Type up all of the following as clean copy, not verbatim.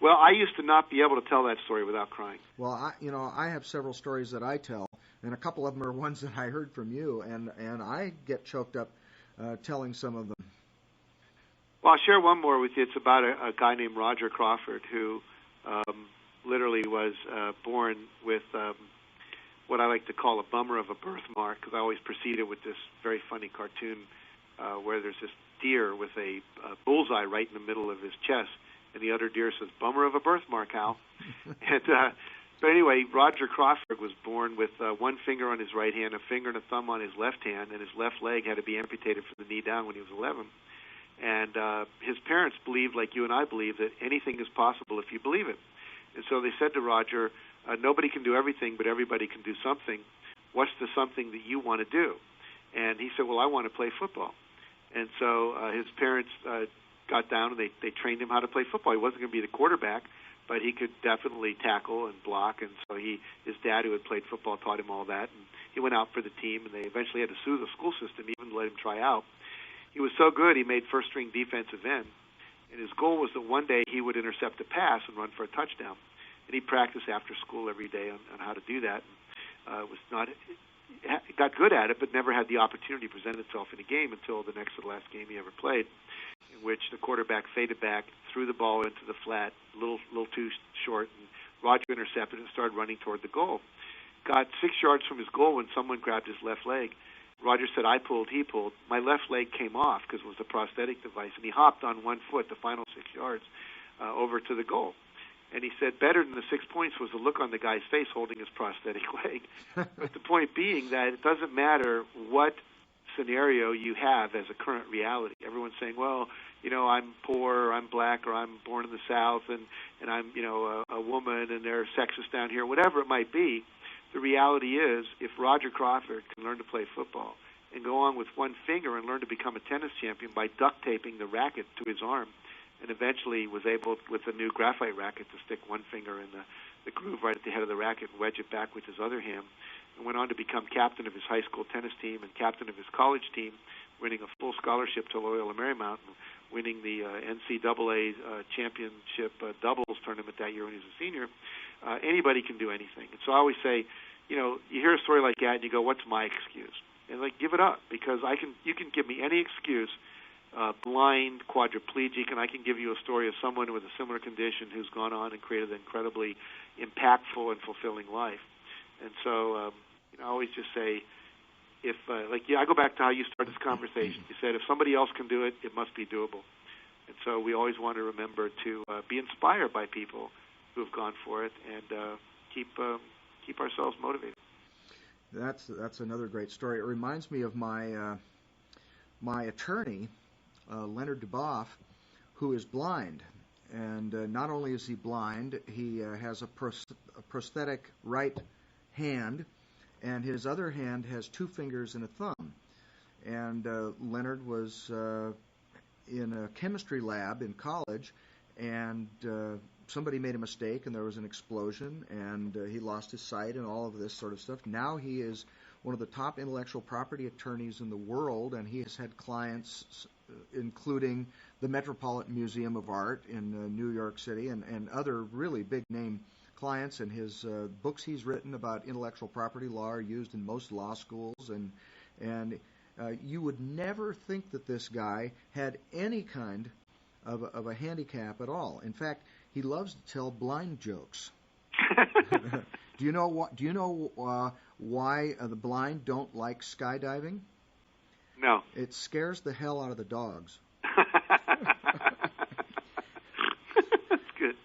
Well, I used to not be able to tell that story without crying. Well, I have several stories that I tell, and a couple of them are ones that I heard from you, and I get choked up telling some of them. Well, I'll share one more with you. It's about a guy named Roger Crawford who literally was born with what I like to call a bummer of a birthmark, because I always precede it with this very funny cartoon where there's this deer with a bullseye right in the middle of his chest, and the other deer says, "Bummer of a birthmark, Hal." But anyway, Roger Crawford was born with one finger on his right hand, a finger and a thumb on his left hand, and his left leg had to be amputated from the knee down when he was 11. And his parents believed, like you and I believe, that anything is possible if you believe it. And so they said to Roger, nobody can do everything, but everybody can do something. What's the something that you want to do? And he said, well, I want to play football. And so his parents got down and they trained him how to play football. He wasn't going to be the quarterback, but he could definitely tackle and block. And so his dad, who had played football, taught him all that. And he went out for the team, and they eventually had to sue the school system even to let him try out. He was so good, he made first-string defensive end. And his goal was that one day he would intercept a pass and run for a touchdown. And he practiced after school every day on how to do that. Got good at it, but never had the opportunity to present itself in a game until the next to the last game he ever played, in which the quarterback faded back, threw the ball into the flat, a little too short, and Roger intercepted and started running toward the goal. Got 6 yards from his goal when someone grabbed his left leg. Roger said, I pulled, he pulled. My left leg came off because it was a prosthetic device, and he hopped on 1 foot the final 6 yards over to the goal. And he said better than the 6 points was the look on the guy's face holding his prosthetic leg. But the point being that it doesn't matter what scenario you have as a current reality. Everyone's saying, well, I'm poor, or I'm black, or I'm born in the South, and I'm, a woman, and they're sexist down here, whatever it might be. The reality is, if Roger Crawford can learn to play football and go on with one finger and learn to become a tennis champion by duct taping the racket to his arm, and eventually was able, with a new graphite racket, to stick one finger in the groove right at the head of the racket and wedge it back with his other hand, and went on to become captain of his high school tennis team and captain of his college team, winning a full scholarship to Loyola Marymount, winning the NCAA championship doubles tournament that year when he was a senior. Anybody can do anything. And so I always say, you hear a story like that and you go, what's my excuse? And give it up, because you can give me any excuse, blind, quadriplegic, and I can give you a story of someone with a similar condition who's gone on and created an incredibly impactful and fulfilling life. And so I always just say, I go back to how you started this conversation. You said if somebody else can do it, it must be doable. And so we always want to remember to be inspired by people who have gone for it, and keep ourselves motivated. That's another great story. It reminds me of my attorney, Leonard Duboff, who is blind. And not only is he blind, he has a prosthetic right hand, and his other hand has 2 fingers and a thumb. And Leonard was in a chemistry lab in college, and somebody made a mistake, and there was an explosion, and he lost his sight and all of this sort of stuff. Now he is one of the top intellectual property attorneys in the world, and he has had clients including the Metropolitan Museum of Art in New York City and other really big-name clients. And his books he's written about intellectual property law are used in most law schools, and you would never think that this guy had any kind of a handicap at all. In fact, he loves to tell blind jokes. Do you know why the blind don't like skydiving? No. It scares the hell out of the dogs. That's good.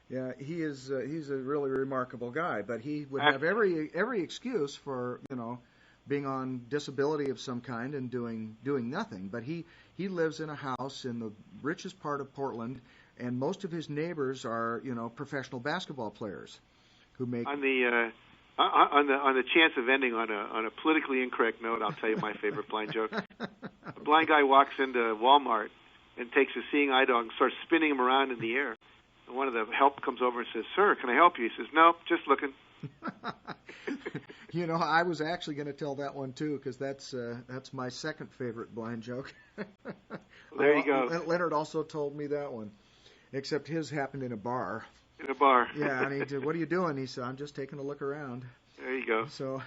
Yeah, he's a really remarkable guy, but he would have every excuse for being on disability of some kind and doing nothing. But he lives in a house in the richest part of Portland, and most of his neighbors are professional basketball players who make. On the chance of ending on a politically incorrect note, I'll tell you my favorite blind joke. A blind guy walks into Walmart and takes a seeing eye dog and starts spinning him around in the air. And one of the help comes over and says, "Sir, can I help you?" He says, "Nope, just looking." I was actually going to tell that one too, because that's my second favorite blind joke. There you go. Leonard also told me that one. except his happened in a bar. In a bar. Yeah, and he said, "What are you doing?" He said, "I'm just taking a look around." There you go. So,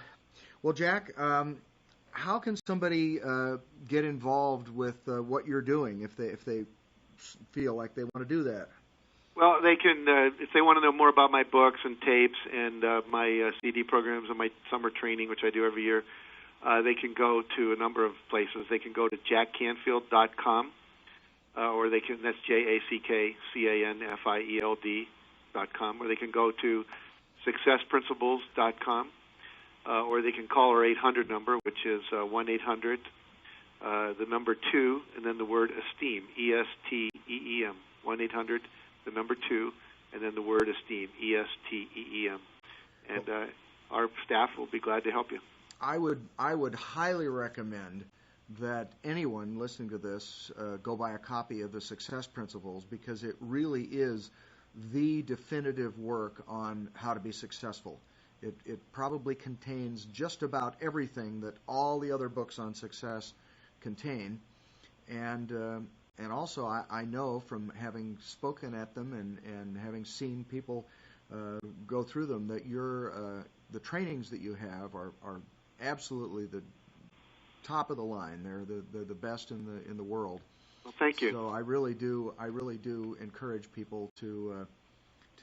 well, Jack, how can somebody get involved with what you're doing if they feel like they want to do that? Well, they can, if they want to know more about my books and tapes and my CD programs and my summer training, which I do every year, they can go to a number of places. They can go to jackcanfield.com, or they can, that's jackcanfield.com, or they can go to successprinciples.com, or they can call our 800 number, which is 1-800, the number 2, and then the word esteem, E-S-T-E-E-M, 1-800, the number 2, and then the word esteem, E-S-T-E-E-M. And our staff will be glad to help you. I would highly recommend that anyone listening to this go buy a copy of the Success Principles, because it really is the definitive work on how to be successful. It probably contains just about everything that all the other books on success contain, and also I know from having spoken at them and having seen people go through them that the trainings that you have are absolutely the top of the line. They're the best in the world. Well, thank you. So I really do encourage people to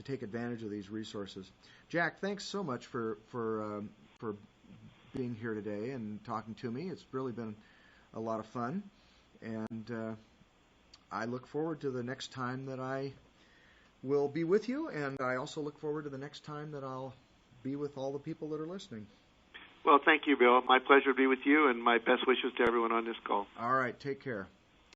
take advantage of these resources. Jack, thanks so much for being here today and talking to me. It's really been a lot of fun, and I look forward to the next time that I will be with you, and I also look forward to the next time that I'll be with all the people that are listening. Well, thank you, Bill. My pleasure to be with you, and my best wishes to everyone on this call. All right, take care.